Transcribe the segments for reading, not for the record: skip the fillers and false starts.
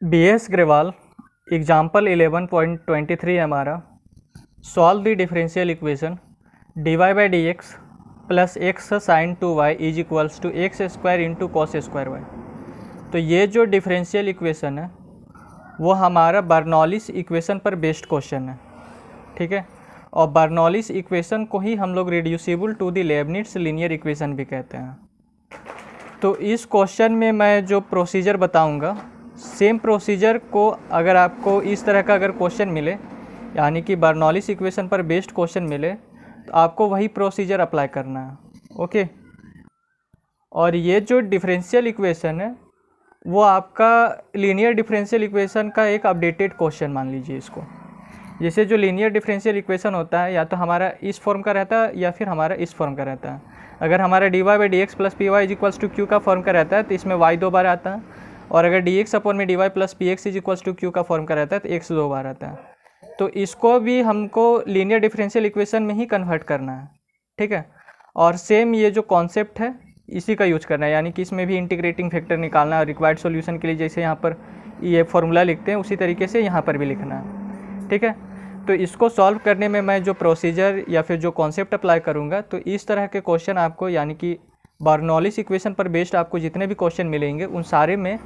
BS Grewal example 11.23 है हमारा। Solve the differential equation dy by d x plus x sine two y is equals to x square into cos square y. तो ये जो differential equation है वो हमारा Bernoulli's equation पर based question है, ठीक है। और बर्नौलीस इक्वेशन को ही हम लोग reducible to the Leibniz linear equation भी कहते हैं। तो इस क्वेश्चन में मैं जो प्रोसीजर बताऊंगा, सेम प्रोसीजर को अगर आपको इस तरह का अगर क्वेश्चन मिले, यानी कि बर्नौलीस इक्वेशन पर बेस्ड क्वेश्चन मिले, तो आपको वही प्रोसीजर अप्लाई करना है, ओके। और ये जो डिफरेंशियल इक्वेशन है वो आपका लीनियर डिफरेंशियल इक्वेशन का एक अपडेटेड क्वेश्चन मान लीजिए इसको। जैसे जो लीनियर डिफरेंशियल इक्वेशन होता है या तो हमारा इस फॉर्म का रहता है या फिर हमारा इस फॉर्म का रहता है। अगर हमारा d y by d x plus p y is equals to q का फॉर्म का रहता है तो इसमें वाई 2 बार आता है, और अगर डी एक्स अपॉन में d y plus p x is equals to q का फॉर्म का रहता है तो एक्स 2 बार आता है। तो इसको भी हमको लीनियर डिफरेंशियल इक्वेशन में ही कन्वर्ट करना है, ठीक है। और सेम ये जो कॉन्सेप्ट है इसी का यूज करना है, यानी कि इसमें भी इंटीग्रेटिंग फैक्टर निकालना है रिक्वायर्ड सॉल्यूशन के लिए। जैसे यहाँ पर ये फॉर्मूला लिखते हैं उसी तरीके से यहाँ पर भी लिखना है, ठीक है। तो इसको सॉल्व करने में मैं जो प्रोसीजर या फिर जो कॉन्सेप्ट अप्लाई करूँगा, तो इस तरह के क्वेश्चन आपको, यानी कि बर्नौलीस इक्वेशन पर बेस्ड आपको जितने भी क्वेश्चन मिलेंगे उन सारे में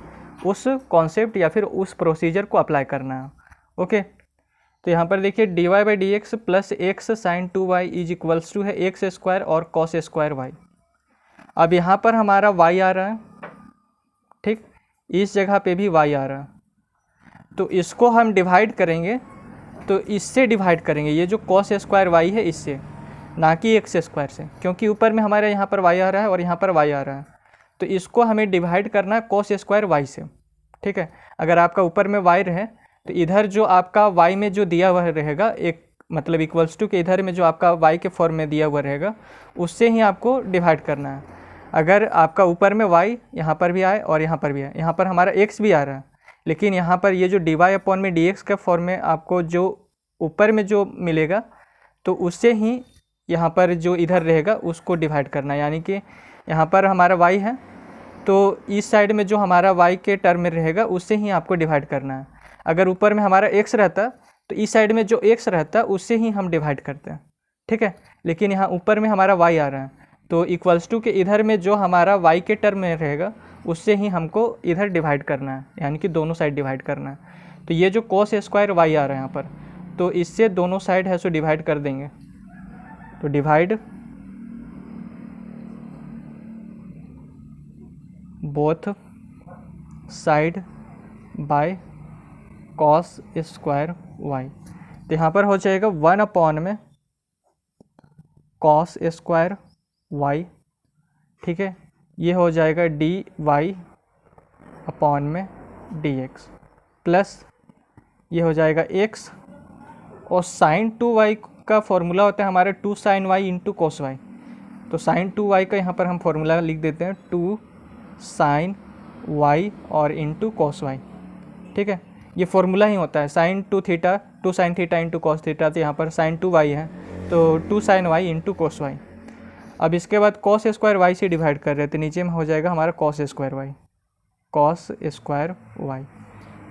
उस कॉन्सेप्ट या फिर उस प्रोसीजर को अप्लाई करना है, ओके। तो यहाँ पर देखिए d y by d x plus x sine two y is equals to है एक्स स्क्वायर और कॉस स्क्वायर वाई। अब यहाँ पर हमारा y आ रहा है, ठीक, इस जगह पे भी y आ रहा है। तो इसको हम डिवाइड करेंगे, तो इससे डिवाइड करेंगे, ये जो कॉस स्क्वायर y है इससे, ना कि एक्स स्क्वायर से, क्योंकि ऊपर में हमारे यहाँ पर y आ रहा है और यहाँ पर y आ रहा है। तो इसको हमें डिवाइड करना है कॉस स्क्वायर y से, ठीक है। अगर आपका ऊपर में y रहे तो इधर जो आपका y में जो दिया हुआ रहेगा, एक मतलब इक्वल्स टू के इधर में जो आपका y के फॉर्म में दिया हुआ रहेगा उससे ही आपको डिवाइड करना है। अगर आपका ऊपर में y यहाँ पर भी आए और यहाँ पर भी आए, यहाँ पर हमारा x भी आ रहा है, लेकिन यहाँ पर ये जो डी वाई अपॉन में डी एक्स के फॉर्म में आपको जो ऊपर में जो मिलेगा तो उससे ही यहाँ पर जो इधर रहेगा उसको डिवाइड करना है। यानी कि यहाँ पर हमारा y है तो इस साइड में जो हमारा y के टर्म में रहेगा उससे ही आपको डिवाइड करना है। अगर ऊपर में हमारा x रहता तो इस साइड में जो x रहता उससे ही हम डिवाइड करते हैं, ठीक है। लेकिन यहाँ ऊपर में हमारा y आ रहा है तो इक्वल्स टू के इधर में जो हमारा y के टर्म में रहेगा उससे ही हमको इधर डिवाइड करना है, यानी कि दोनों साइड डिवाइड करना है। तो ये जो कॉस स्क्वायर y आ रहा है यहाँ पर, तो इससे दोनों साइड है सो डिवाइड कर देंगे। तो divide both side by cos square y। तो यहाँ पर हो जाएगा 1 अपॉन में कॉस स्क्वायर y, ठीक है। ये हो जाएगा डी वाई अपॉन में डी एक्स प्लस ये हो जाएगा x, और साइन 2y का फॉर्मूला होता है हमारा 2 sine y into cos y. तो साइन 2y का यहाँ पर हम फॉर्मूला लिख देते हैं 2 साइन y और इंटू कोस वाई, ठीक है। ये फॉर्मूला ही होता है sine 2 sine theta into cos theta. तो यहाँ पर साइन 2y है तो 2 sine y into cos y. अब इसके बाद कॉस स्क्वायर y से डिवाइड कर रहे हैं तो नीचे में हो जाएगा हमारा कॉस स्क्वायर y,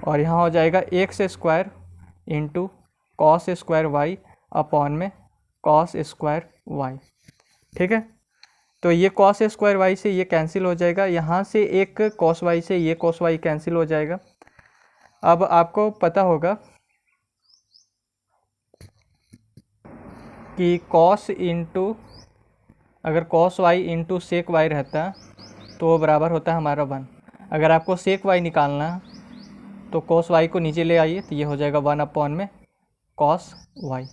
और यहाँ हो जाएगा x square into cos square y upon में कॉस स्क्वायर y, ठीक है। तो ये कॉस स्क्वायर y से ये कैंसिल हो जाएगा, यहाँ से एक कॉस y से ये कॉस y कैंसिल हो जाएगा। अब आपको पता होगा कि कॉस इंटू, अगर cos y into sec y रहता तो वो बराबर होता है हमारा 1। अगर आपको सेक y निकालना तो कॉस y को नीचे ले आइए तो ये हो जाएगा 1 अपॉन में कॉस y।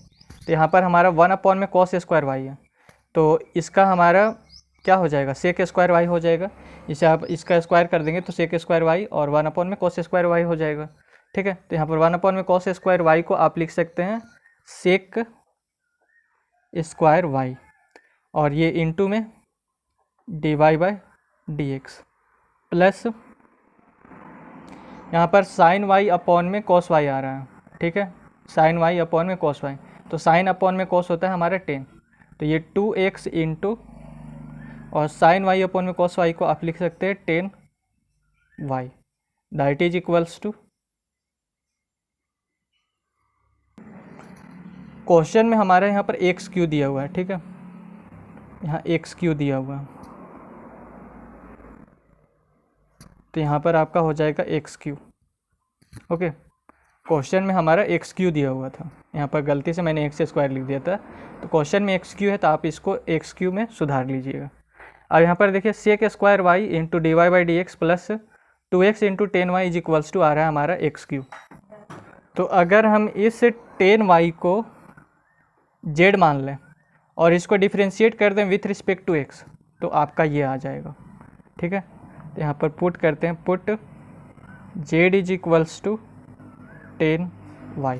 तो यहाँ पर हमारा 1 अपॉन में कॉस स्क्वायर y है, तो इसका हमारा क्या हो जाएगा, सेक स्क्वायर y हो जाएगा। इसे आप इसका स्क्वायर कर देंगे तो सेक स्क्वायर y और 1 अपॉन में कॉस स्क्वायर y हो जाएगा, ठीक है। तो यहाँ पर 1 अपॉन में कॉस स्क्वायर y को आप लिख सकते हैं सेक स्क्वायर y, और ये इंटू में d y by d x plus यहाँ पर साइन y अपॉन में कॉस y आ रहा है, ठीक है। साइन y अपॉन में कॉस y, तो साइन अपॉन में कॉस होता है हमारा 10, तो ये 2x इंटू और साइन y अपॉन में कॉस y को आप लिख सकते हैं 10y, that is equals to question में हमारे यहाँ पर एक्स क्यू दिया हुआ है, ठीक है, यहाँ एक्स क्यू दिया हुआ है, तो यहाँ पर आपका हो जाएगा एक्स क्यू। ओके, क्वेश्चन में हमारा एक्स क्यू दिया हुआ था, यहाँ पर गलती से मैंने एक्स स्क्वायर लिख दिया था, तो क्वेश्चन में एक्स क्यू है तो आप इसको एक्स क्यू में सुधार लीजिएगा। अब यहाँ पर देखिए sec square y into d y by d x plus 2x into 10y is equals to आ रहा है हमारा एक्स क्यू। तो अगर हम इस 10y को z मान लें और इसको डिफ्रेंशिएट कर दें विथ रिस्पेक्ट टू x, तो आपका ये आ जाएगा, ठीक है। तो यहाँ पर पुट करते हैं, put z is equals to 10y,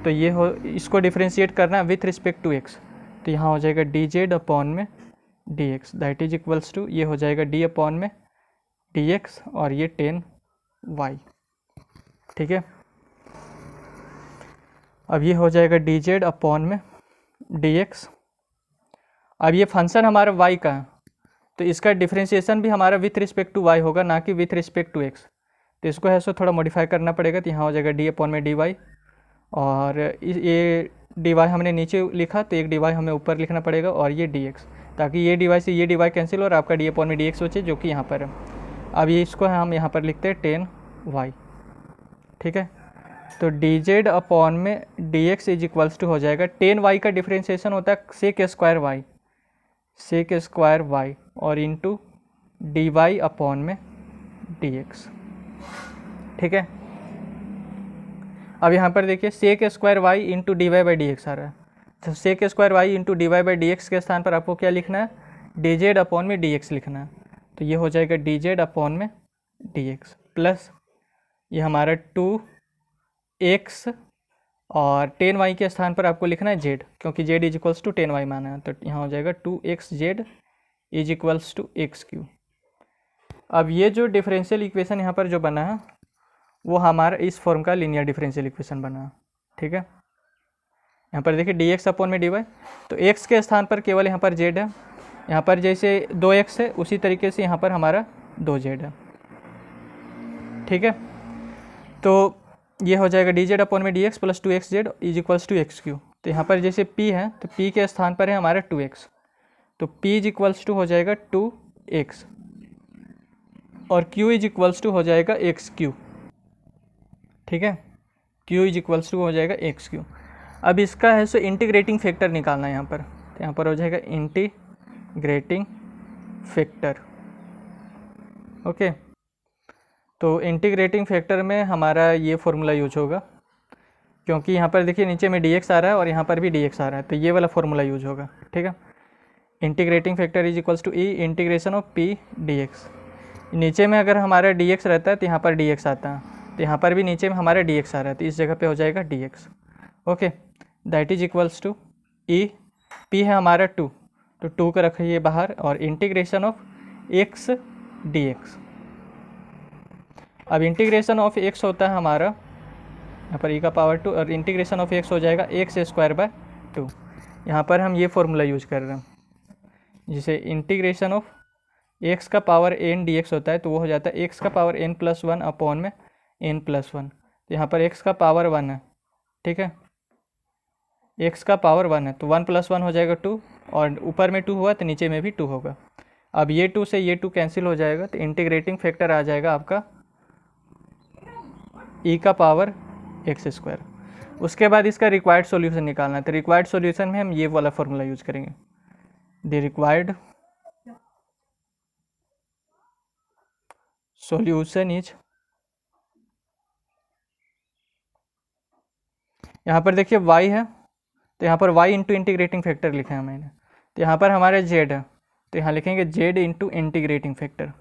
तो ये हो, इसको डिफ्रेंशिएट करना है विथ रिस्पेक्ट टू x, तो यहाँ हो जाएगा dz अपॉन में dx that is equals to, ये हो जाएगा d अपॉन में dx और ये 10y, ठीक है। अब ये हो जाएगा dz अपॉन में dx। अब ये फंक्शन हमारा y का है, तो इसका डिफ्रेंशिएशन भी हमारा विथ रिस्पेक्ट टू y होगा, ना कि विथ रिस्पेक्ट टू x, तो इसको है सो थोड़ा मॉडिफाई करना पड़ेगा। तो यहाँ हो जाएगा d अपॉन में dy, और ये dy हमने नीचे लिखा तो एक dy हमें ऊपर लिखना पड़ेगा, और ये dx, ताकि ये dy से ये dy कैंसिल और आपका d अपॉन में dx बचे, जो कि यहाँ पर है। अब ये इसको हम यहाँ पर लिखते हैं 10y, ठीक है। तो dz अपॉन में dx इज इक्वल्स टू हो जाएगा 10y का डिफ्रेंशिएशन होता है सेक स्क्वायर y और इंटू dy अपॉन में dx, ठीक है। अब यहाँ पर देखिए sec square y into d y by d x आ रहा है, तो sec square y into d y by d x के स्थान पर आपको क्या लिखना है, dz अपॉन में dx लिखना है, तो ये हो जाएगा dz अपॉन में dx प्लस ये हमारा 2x और 10y के स्थान पर आपको लिखना है z, क्योंकि z is equals to 10y माना है, तो यहाँ हो जाएगा 2xz is equals to x q. अब ये जो डिफरेंशियल इक्वेशन यहाँ पर जो बना है वो हमारा इस फॉर्म का लीनियर डिफरेंशियल इक्वेशन बना है, ठीक है। यहाँ पर देखिए dx अपॉन में dy, तो x के स्थान पर केवल यहाँ पर z है, यहाँ पर जैसे 2x है उसी तरीके से यहाँ पर हमारा 2z है, ठीक है। तो ये हो जाएगा dz अपॉन में dx plus 2xz is equals to x q. तो यहाँ पर जैसे p है तो p के स्थान पर है हमारा 2x, तो p इज इक्वल्स टू हो जाएगा 2x और q इज इक्वल्स टू हो जाएगा एक्स क्यू, ठीक है। q इज इक्वल्स टू हो जाएगा एक्स क्यू। अब इसका है सो इंटीग्रेटिंग फैक्टर निकालना है यहाँ पर, तो यहाँ पर हो जाएगा इंटीग्रेटिंग फैक्टर, ओके। तो इंटीग्रेटिंग फैक्टर में हमारा ये फॉर्मूला यूज होगा, क्योंकि यहाँ पर देखिए नीचे में dx आ रहा है और यहाँ पर भी dx आ रहा है, तो ये वाला फॉर्मूला यूज होगा, ठीक है। Integrating factor is equals to e integration of p dx। नीचे में अगर हमारा dx रहता है तो यहाँ पर dx आता है, तो यहाँ पर भी नीचे में हमारा dx आ रहा है, तो इस जगह पे हो जाएगा dx, okay. That is equals to e, p है हमारा 2, तो 2 को रखिए बाहर, और इंटीग्रेशन ऑफ x dx। अब इंटीग्रेशन ऑफ x होता है हमारा यहाँ पर e का पावर 2, और इंटीग्रेशन ऑफ x हो जाएगा एक्स स्क्वायर बाय 2। यहाँ पर हम ये फॉर्मूला यूज कर रहे हैं, जिसे इंटीग्रेशन ऑफ x का पावर n dx होता है, तो वो हो जाता है x का पावर n प्लस 1 अपॉन में n प्लस 1। तो यहाँ पर x का पावर 1 है, ठीक है, x का पावर 1 है, तो 1 प्लस 1 हो जाएगा 2, और ऊपर में 2 हुआ तो नीचे में भी 2 होगा। अब ये 2 से ये 2 कैंसिल हो जाएगा, तो इंटीग्रेटिंग फैक्टर आ जाएगा आपका e का पावर एक्स स्क्वायर। उसके बाद इसका रिक्वायर्ड सॉल्यूशन निकालना है, तो रिक्वायर्ड सॉल्यूशन में हम ये वाला फॉर्मूला यूज करेंगे, द रिक्वायर्ड सॉल्यूशन इज, यहाँ पर देखिए y है, तो यहाँ पर y इंटू इंटीग्रेटिंग फैक्टर लिखा है मैंने, तो यहाँ पर हमारा z है, तो यहाँ लिखेंगे z इंटू इंटीग्रेटिंग फैक्टर,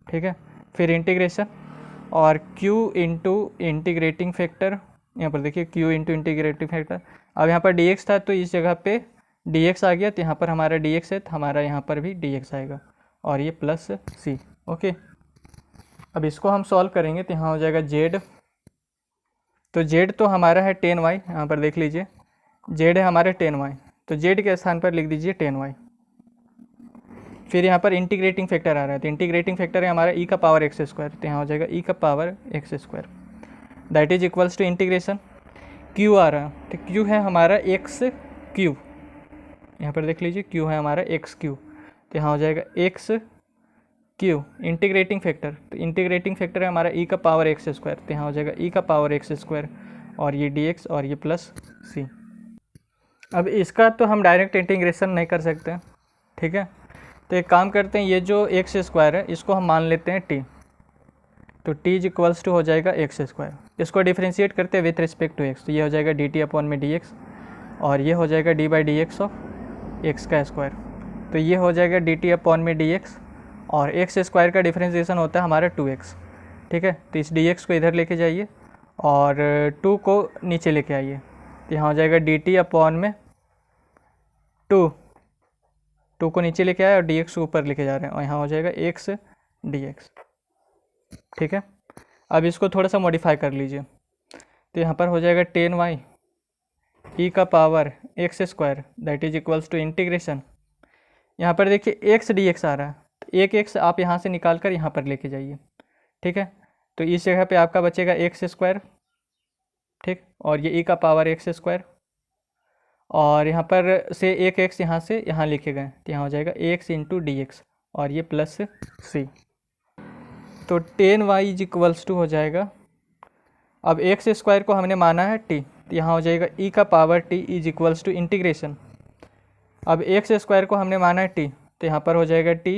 ठीक है। फिर इंटीग्रेशन और q इंटू इंटीग्रेटिंग फैक्टर, यहाँ पर देखिए q इंटू इंटीग्रेटिंग फैक्टर। अब यहाँ पर dx था तो इस जगह पे dx आ गया, तो यहाँ पर हमारा dx है तो हमारा यहाँ पर भी dx आएगा, और ये प्लस c, ओके। अब इसको हम सॉल्व करेंगे, तो यहाँ हो जाएगा z, तो z तो हमारा है 10y, यहाँ पर देख लीजिए z है हमारे 10y, तो z के स्थान पर लिख दीजिए 10y। फिर यहाँ पर इंटीग्रेटिंग फैक्टर आ रहा है, तो इंटीग्रेटिंग फैक्टर है हमारा e का पावर एक्स स्क्वायर, तो यहाँ हो जाएगा e का power x square that is equals to integration Q आ रहा है, तो क्यू है हमारा एक्स क्यू, यहाँ पर देख लीजिए क्यू है हमारा एक्स क्यू, तो यहाँ हो जाएगा एक्स क्यू इंटीग्रेटिंग फैक्टर, तो इंटीग्रेटिंग फैक्टर है हमारा ई का पावर एक्स स्क्वायर, तो यहाँ हो जाएगा ई का पावर एक्स स्क्वायर और ये डी एक्स और ये प्लस सी। अब इसका तो हम डायरेक्ट इंटीग्रेशन नहीं कर सकते, ठीक है, तो एक काम करते हैं, ये जो एक्स स्क्वायर है इसको हम मान लेते हैं टी, तो टी इज इक्वल्स टू हो जाएगा एक्स स्क्वायर, इसको डिफ्रेंशिएट करते हैं विथ रिस्पेक्ट टू एक्स, तो ये हो जाएगा डी टी अपॉन में डी एक्स और ये हो जाएगा D by d x of x का स्क्वायर, तो ये हो जाएगा डी टी अपॉन में डी एक्स और एक्स स्क्वायर का डिफ्रेंशिएशन होता है हमारा 2x, ठीक है, तो इस डी एक्स को इधर लेके जाइए और 2 को नीचे लेके आइए, तो यहाँ हो जाएगा डी टी अपॉन में 2 को नीचे लेके आए और डी एक्स को ऊपर लेके जा रहे हैं और यहाँ हो जाएगा एक्स डी एक्स, ठीक है। अब इसको थोड़ा सा मॉडिफाई कर लीजिए, तो यहाँ पर हो जाएगा 10y ई का power x square that is equals to integration, यहाँ पर देखिए एक्स डी एक्स आ रहा है, तो एक एक्स आप यहाँ से निकाल कर यहाँ पर लेके जाइए, ठीक है, तो इस जगह पे आपका बचेगा एक्स स्क्वायर, ठीक, और ये ई का पावर एक्स स्क्वायर और यहाँ पर से एक एक्स यहाँ से यहाँ लिखे गए, तो यहाँ हो जाएगा एक्स इंटू डी एक्स और ये प्लस सी, तो 10y इज इक्वल्स टू हो जाएगा, अब एक्स स्क्वायर को हमने माना है टी, तो यहाँ हो जाएगा ई का power t is equals to integration, अब एक्स स्क्वायर को हमने माना है टी, तो यहाँ पर हो जाएगा टी,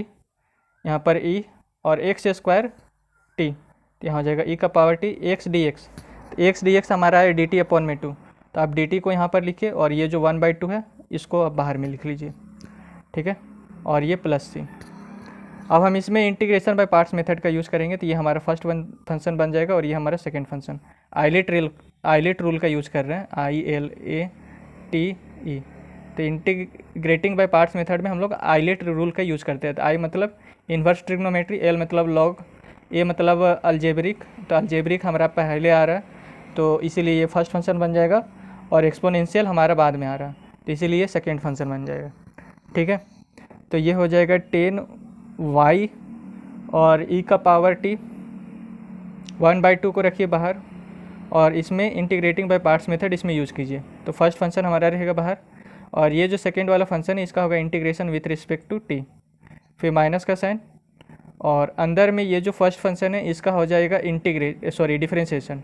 यहाँ पर ई और एक्स स्क्वायर टी, तो यहाँ हो जाएगा ई का power T x D x, तो एक्स डी एक्स हमारा है डी टी अपॉन में 2, तो आप डी टी को यहाँ पर लिखिए और ये जो 1/2 है इसको आप बाहर में लिख लीजिए, ठीक है, और ये प्लस सी। अब हम इसमें इंटीग्रेशन बाय पार्ट्स मेथड का यूज़ करेंगे, तो ये हमारा फर्स्ट फंक्शन बन जाएगा और ये हमारा सेकंड फंक्शन। आइलेट रूल का यूज़ कर रहे हैं, ILATE, तो इंटीग्रेटिंग बाय पार्ट्स मेथड में हम लोग आइलेट रूल का यूज़ करते हैं, तो आई मतलब इन्वर्स ट्रिग्नोमेट्री, एल मतलब लॉग, ए मतलब अलजेब्रिक, तो अलजेब्रिक हमारा पहले आ रहा है तो इसीलिए ये फर्स्ट फंक्शन बन जाएगा और एक्सपोनेंशियल हमारा बाद में आ रहा है, तो इसीलिए सेकेंड फंक्शन बन जाएगा, ठीक है। तो ये हो जाएगा 10y और ई का पावर टी, 1/2 को रखिए बाहर और इसमें इंटीग्रेटिंग बाय पार्ट्स मेथड इसमें यूज़ कीजिए, तो फर्स्ट फंक्शन हमारा रहेगा बाहर और ये जो सेकेंड वाला फंक्शन है इसका होगा integration with respect to t, फिर माइनस का साइन और अंदर में ये जो फर्स्ट फंक्शन है इसका हो जाएगा डिफरेंशिएशन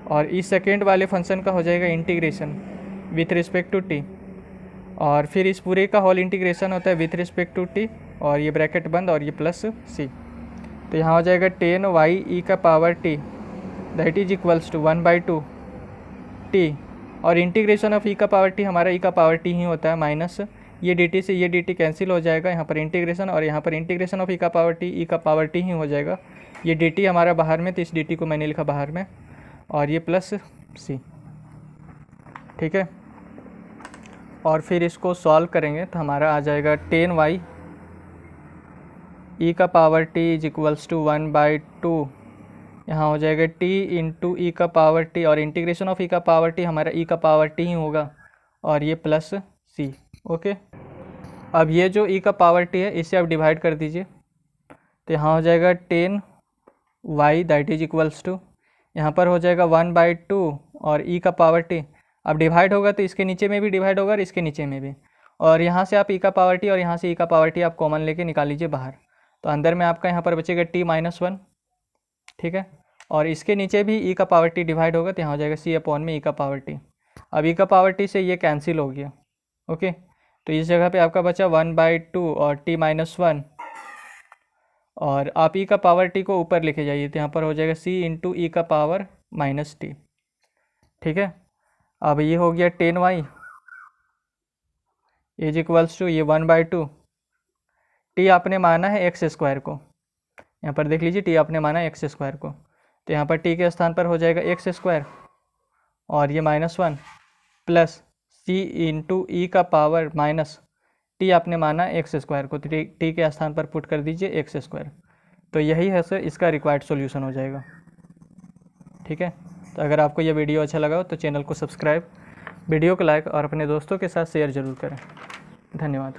और इस सेकेंड वाले फंक्शन का हो जाएगा integration with respect to t और फिर इस पूरे का होल इंटीग्रेशन होता है विथ रिस्पेक्ट टू टी और ये ब्रैकेट बंद और ये प्लस सी, तो यहाँ हो जाएगा 10y ई का power t that is equals to 1/2 t और इंटीग्रेशन ऑफ ई का पावर टी हमारा ई का पावर टी ही होता है माइनस ये डी टी से ये डी टी कैंसिल हो जाएगा, यहाँ पर इंटीग्रेशन और यहाँ पर इंटीग्रेशन ऑफ ई का पावर टी ही हो जाएगा, ये डी टी हमारा बाहर में, तो इस डी टी को मैंने लिखा बाहर में और ये प्लस सी, ठीक है। और फिर इसको सॉल्व करेंगे तो हमारा आ जाएगा 10y ई का power t is equals to 1/2, यहाँ हो जाएगा t इंटू ई का पावर टी और इंटीग्रेशन ऑफ ई का पावर टी हमारा ई का पावर टी ही होगा और ये प्लस सी, ओके। अब ये जो ई का पावर टी है इसे आप डिवाइड कर दीजिए, तो यहाँ हो जाएगा 10y that is equals to, यहाँ पर हो जाएगा 1/2 और ई का पावर टी, अब डिवाइड होगा तो इसके नीचे में भी डिवाइड होगा और इसके नीचे में भी, और यहाँ से आप ई का पावर टी और यहाँ से ई का पावर टी आप कॉमन लेके निकाल लीजिए बाहर, तो अंदर में आपका यहाँ पर बचेगा t-1, ठीक है, और इसके नीचे भी ई का पावर टी डिवाइड होगा तो यहाँ हो जाएगा c अपॉन में ई का पावर टी। अब ई का पावर टी से ये कैंसिल हो गया, ओके, तो इस जगह पे आपका बचा 1/2 और t-1 और आप ई का पावर टी को ऊपर लेके जाइए तो यहाँ पर हो जाएगा c इंटू ई का पावर माइनस टी, ठीक है। अब ये हो गया 10y इज इक्वल्स टू ये 1/2, टी आपने माना है एक्स स्क्वायर को, यहाँ पर देख लीजिए टी आपने माना है एक्स स्क्वायर को, तो यहाँ पर टी के स्थान पर हो जाएगा एक्स स्क्वायर और ये -1 प्लस सी इंटू ई का पावर माइनस टी आपने माना एक्स स्क्वायर को, तो टी के स्थान पर पुट कर दीजिए एक्स स्क्वायर, तो यही है सर इसका रिक्वायर्ड सॉल्यूशन हो जाएगा, ठीक है। तो अगर आपको यह वीडियो अच्छा लगा हो तो चैनल को सब्सक्राइब, वीडियो को लाइक और अपने दोस्तों के साथ शेयर ज़रूर करें। धन्यवाद।